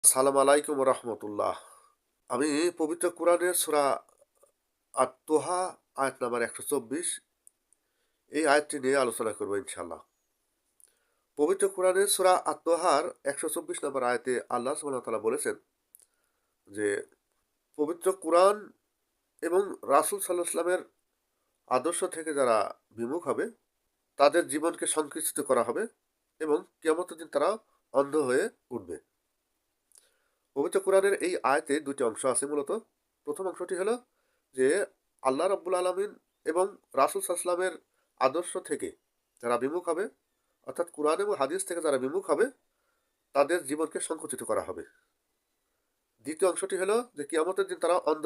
আসসালামু আলাইকুম রহমতুল্লাহ। আমি পবিত্র কোরআনের সূরা আত-তোহা আয়াত নাম্বার ১২৪ এই আয়াতটি নিয়ে আলোচনা করব ইনশাআল্লাহ। পবিত্র কোরআনের সূরা আত-তোহার ১২৪ নম্বর আয়াতে আল্লাহ সুবহানাহু ওয়া তাআলা বলেছেন যে পবিত্র কোরআন এবং রাসূল সাল্লাল্লাহু আলাইহি ওয়াসাল্লামের আদর্শ থেকে যারা বিমুখ হবে তাদের জীবনকে সংকুচিত করা হবে এবং কিয়ামতের দিন তারা অন্ধ হয়ে উঠবে। পবিত্র কোরআনের এই আয়াতে দুটি অংশ আছে মূলত। প্রথম অংশটি হলো যে আল্লাহ রাব্বুল আলামিন এবং রাসূল সাল্লাল্লাহু আলাইহি ওয়াসাল্লামের আদর্শ থেকে যারা বিমুখ হবে, অর্থাৎ কোরআন এবং হাদিস থেকে যারা বিমুখ হবে তাদের জীবনকে সংকুচিত করা হবে। দ্বিতীয় অংশটি হলো যে কিয়ামতের দিন তারা অন্ধ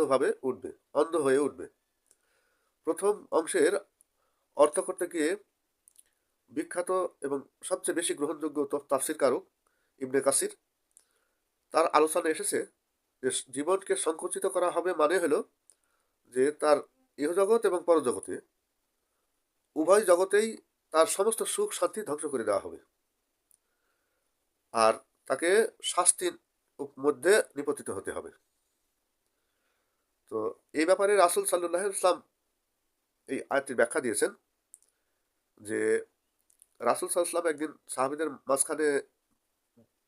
হয়ে উঠবে। প্রথম অংশের অর্থ করতে গিয়ে বিখ্যাত এবং সবচেয়ে বেশি গ্রহণযোগ্য তাফসীরকারক ইবনে কাসির তার আলোচনায় এসেছে যে জীবনকে সংকুচিত করা হবে মানে হলো যে তার ইহজগৎ এবং পরজগতে উভয় জগতেই তার সমস্ত সুখ শান্তি ধ্বংস করে দেওয়া হবে আর তাকে শাস্তির মধ্যে নিপতিত হতে হবে। তো এই ব্যাপারে রাসূল সাল্লাল্লাহু আলাইহি ওয়াসাল্লাম এই আয়াতটির ব্যাখ্যা দিয়েছেন যে রাসূল সাল্লাল্লাহু আলাইহি ওয়াসাল্লাম একদিন সাহাবীদের মাঝখানে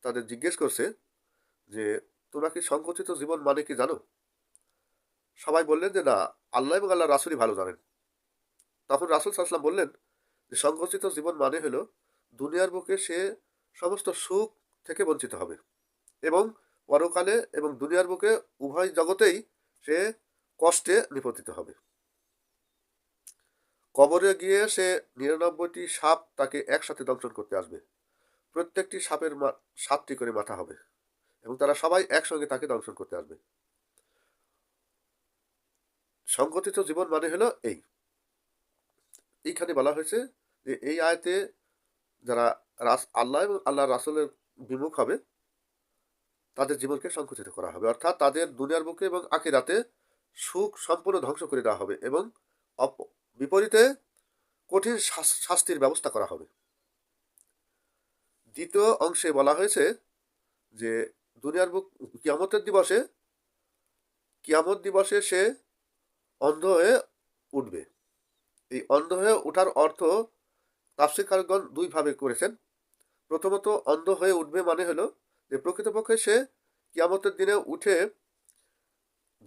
তাদের জিজ্ঞেস করছে যে তোমরা কি সংকুচিত জীবন মানে কি জানো? সবাই বললেন যে না, আল্লাহ এবং আল্লাহর রাসূলই ভালো জানেন। তখন রাসূল সাল্লাল্লাহু আলাইহি ওয়াসাল্লাম বললেন যে সংকুচিত জীবন মানে হলো দুনিয়ার বুকে সে সমস্ত সুখ থেকে বঞ্চিত হবে এবং পরকালে এবং দুনিয়ার বুকে উভয় জগতেই সে কষ্টে নিপতিত হবে। কবরে গিয়ে সে ৯৯টি সাপ তাকে একসাথে দংশন করতে আসবে। প্রত্যেকটি সাপের ৭টি করে মাথা হবে এবং তারা সবাই একসঙ্গে তাকে দংশন করতে আসবে। সংগঠিত জীবন মানে হলো এইখানে বলা হয়েছে যে এই আয়াতে যারা আল্লাহ এবং আল্লাহ রাসূলের বিমুখ হবে তাদের জীবনকে সংকুচিত করা হবে, অর্থাৎ তাদের দুনিয়ার বুকে এবং আখিরাতে সুখ সম্পূর্ণ ধ্বংস করে দেওয়া হবে এবং বিপরীতে কঠিন শাস্তির ব্যবস্থা করা হবে। দ্বিতীয় অংশে বলা হয়েছে যে দুনিয়ার বুক কিয়ামত দিবসে সে অন্ধ হয়ে উঠবে। এই অন্ধ হয়ে ওঠার অর্থ তাফসীরকারগণ দুইভাবে করেছেন। প্রথমত, অন্ধ হয়ে উঠবে মানে হলো যে প্রকৃতপক্ষে সে কিয়ামতের দিনে উঠে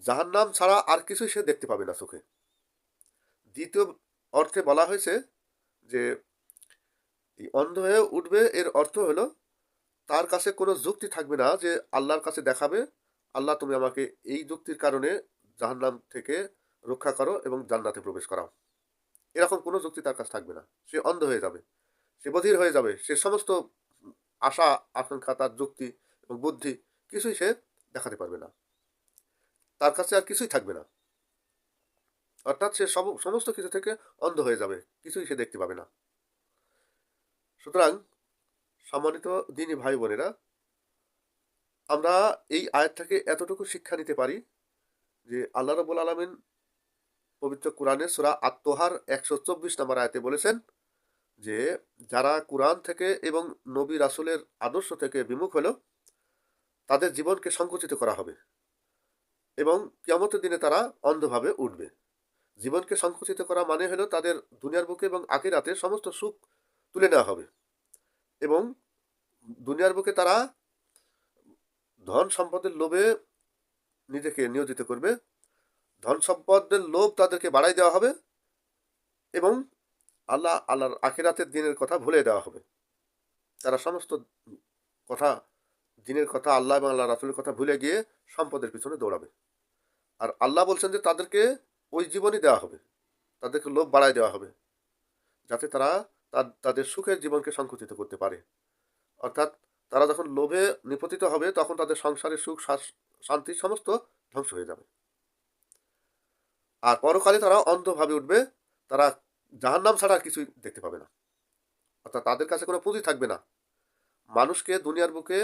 জাহান্নাম ছাড়া আর কিছুই সে দেখতে পাবে না চোখে। দ্বিতীয় অর্থে বলা হয়েছে যে এই অন্ধ হয়ে উঠবে এর অর্থ হলো তার কাছে কোনো যুক্তি থাকবে না যে আল্লাহর কাছে দেখাবে, আল্লাহ তুমি আমাকে এই যুক্তির কারণে জাহান্নাম থেকে রক্ষা করো এবং জান্নাতে প্রবেশ করাও। এরকম কোনো যুক্তি তার কাছে থাকবে না। সে অন্ধ হয়ে যাবে, সে বধির হয়ে যাবে, সে সমস্ত আশা আকাঙ্ক্ষা, তার যুক্তি এবং বুদ্ধি কিছুই সে দেখাতে পারবে না, তার কাছে আর কিছুই থাকবে না। অর্থাৎ সে সমস্ত কিছু থেকে অন্ধ হয়ে যাবে, কিছুই সে দেখতে পাবে না। সুতরাং সম্মানিত দিনী ভাই বোনেরা, আমরা এই আয়াত থেকে এতটুকু শিক্ষা নিতে পারি যে আল্লাহ রাব্বুল আলামিন পবিত্র কোরআনে সূরা আত-তোহার ১২৪ নম্বর আয়াতে বলেছেন যে যারা কোরআন থেকে এবং নবী রাসূলের আদর্শ থেকে বিমুখ হলো তাদের জীবনকে সংকুচিত করা হবে এবং কিয়ামতের দিনে তারা অন্ধভাবে উঠবে। জীবনকে সংকুচিত করা মানে হলো তাদের দুনিয়ার বুকে এবং আখিরাতে সমস্ত সুখ তুলে নেওয়া হবে এবং দুনিয়ার বুকে তারা ধন সম্পদের লোভে নিজেকে নিয়োজিত করবে, ধন সম্পদের লোভ তাদেরকে বাড়াই দেওয়া হবে এবং আল্লাহর আখিরাতের দিনের কথা ভুলে দেওয়া হবে। তারা সমস্ত কথা, দিনের কথা, আল্লাহ এবং আল্লাহ রাসূলের কথা ভুলে গিয়ে সম্পদের পিছনে দৌড়াবে। আর আল্লাহ বলছেন যে তাদেরকে ওই জীবনই দেওয়া হবে, তাদেরকে লোভ বাড়াই দেওয়া হবে যাতে তারা তাদের সুখের জীবনকে সংকুচিত করতে পারে। অর্থাৎ তারা যখন লোভে নিপতিত হবে তখন তাদের সংসারের সুখ শান্তি সমস্ত ধ্বংস হয়ে যাবে আর পরকালে তারা অন্ধভাবে উঠবে। তারা জাহান্নাম ছাড়া আর কিছুই দেখতে পাবে না, অর্থাৎ তাদের কাছে কোনো পুঁজি থাকবে না। মানুষকে দুনিয়ার বুকে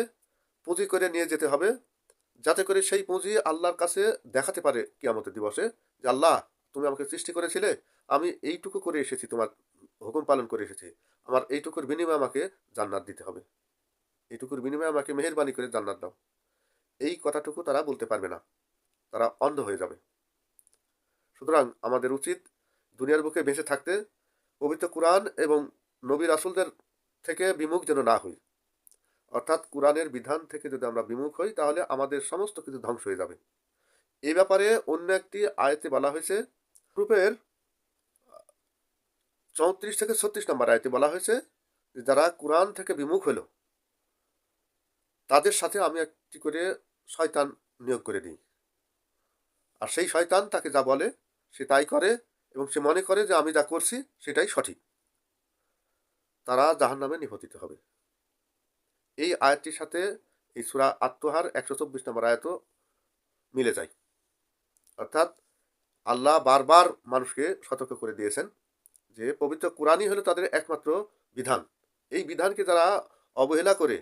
পুঁজি করে নিয়ে যেতে হবে যাতে করে সেই পুঁজি আল্লাহর কাছে দেখাতে পারে কিয়ামতের দিবসে যে আল্লাহ তুমি আমাকে সৃষ্টি করেছিলে, আমি এইটুকু করে এসেছি, তোমার হুকুম পালন করে এসেছি, আমার এইটুকুর বিনিময়ে আমাকে জান্নাত দিতে হবে, এইটুকুর বিনিময়ে আমাকে মেহেরবানি করে জান্নাত দাও। এই কথাটুকু তারা বলতে পারবে না, তারা অন্ধ হয়ে যাবে। সুতরাং আমাদের উচিত দুনিয়ার বুকে বেঁচে থাকতে পবিত্র কোরআন এবং নবী রাসূলদের থেকে বিমুখ যেন না হই। অর্থাৎ কোরআনের বিধান থেকে যদি আমরা বিমুখ হই তাহলে আমাদের সমস্ত কিছু ধ্বংস হয়ে যাবে। এই ব্যাপারে অন্য একটি আয়াতে বলা হয়েছে, গ্রুপের 34 থেকে 36 নম্বর আয়াতে বলা হয়েছে যে যারা কোরআন থেকে বিমুখ হলো তাদের সাথে আমি একটি করে শয়তান নিয়োগ করে দিই, আর সেই শয়তান তাকে যা বলে সে তাই করে এবং সে মনে করে যে আমি যা করছি সেটাই সঠিক। তারা জাহান্নামে নিপতিত হবে। এই আয়াতটির সাথে এই সূরা আত-তাহার 124 নম্বর আয়াতও মিলে যায়। অর্থাৎ আল্লাহ বারবার মানুষকে সতর্ক করে দিয়েছেন যে পবিত্র কোরআনই হলো তাদের একমাত্র বিধান। এই বিধানকে যারা অবহেলা করে,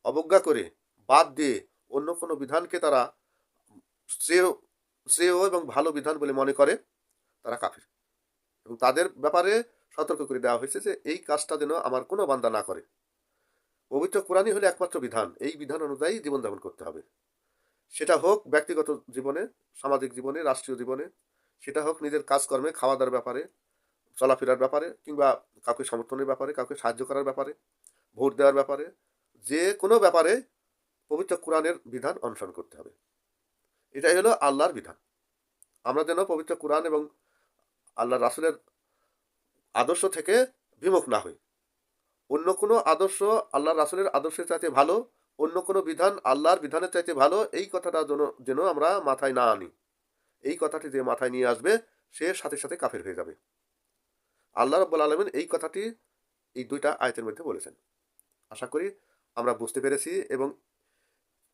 অবজ্ঞা করে, বাদ দিয়ে অন্য কোনো বিধানকে তারা শ্রেয় শ্রেয় এবং ভালো বিধান বলে মনে করে, তারা কাফির। এবং তাদের ব্যাপারে সতর্ক করে দেওয়া হয়েছে যে এই কাজটা যেন আমার কোনো বান্দা না করে। পবিত্র কোরআনই হলো একমাত্র বিধান, এই বিধান অনুযায়ী জীবনযাপন করতে হবে। সেটা হোক ব্যক্তিগত জীবনে, সামাজিক জীবনে, রাষ্ট্রীয় জীবনে, সেটা হোক নিজের কাজকর্মে, খাওয়া দাওয়ার ব্যাপারে, চলাফেরার ব্যাপারে, কিংবা কাউকে সমর্থনের ব্যাপারে, কাউকে সাহায্য করার ব্যাপারে, ভোট দেওয়ার ব্যাপারে, যে কোনো ব্যাপারে পবিত্র কোরআনের বিধান অনুসরণ করতে হবে। এটাই হলো আল্লাহর বিধান। আমরা যেন পবিত্র কোরআন এবং আল্লাহ রাসূলের আদর্শ থেকে বিমুখ না হই। অন্য কোনো আদর্শ আল্লাহ রাসূলের আদর্শের চাইতে ভালো, অন্য কোনো বিধান আল্লাহর বিধানের চাইতে ভালো, এই কথাটা যেন আমরা মাথায় না আনি। এই কথাটি যে মাথায় নিয়ে আসবে সে সাথে সাথে কাফের হয়ে যাবে। আল্লাহ রাব্বুল আলামিন এই কথাটি এই দুইটা আয়াতের মধ্যে বলেছেন। আশা করি আমরা বুঝতে পেরেছি এবং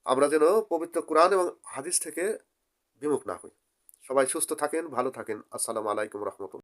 আমরা যেন পবিত্র কোরআন এবং হাদিস থেকে বিমুখ না হই। সবাই সুস্থ থাকেন, ভালো থাকেন। আসসালামু আলাইকুম রহমতুল্লাহ।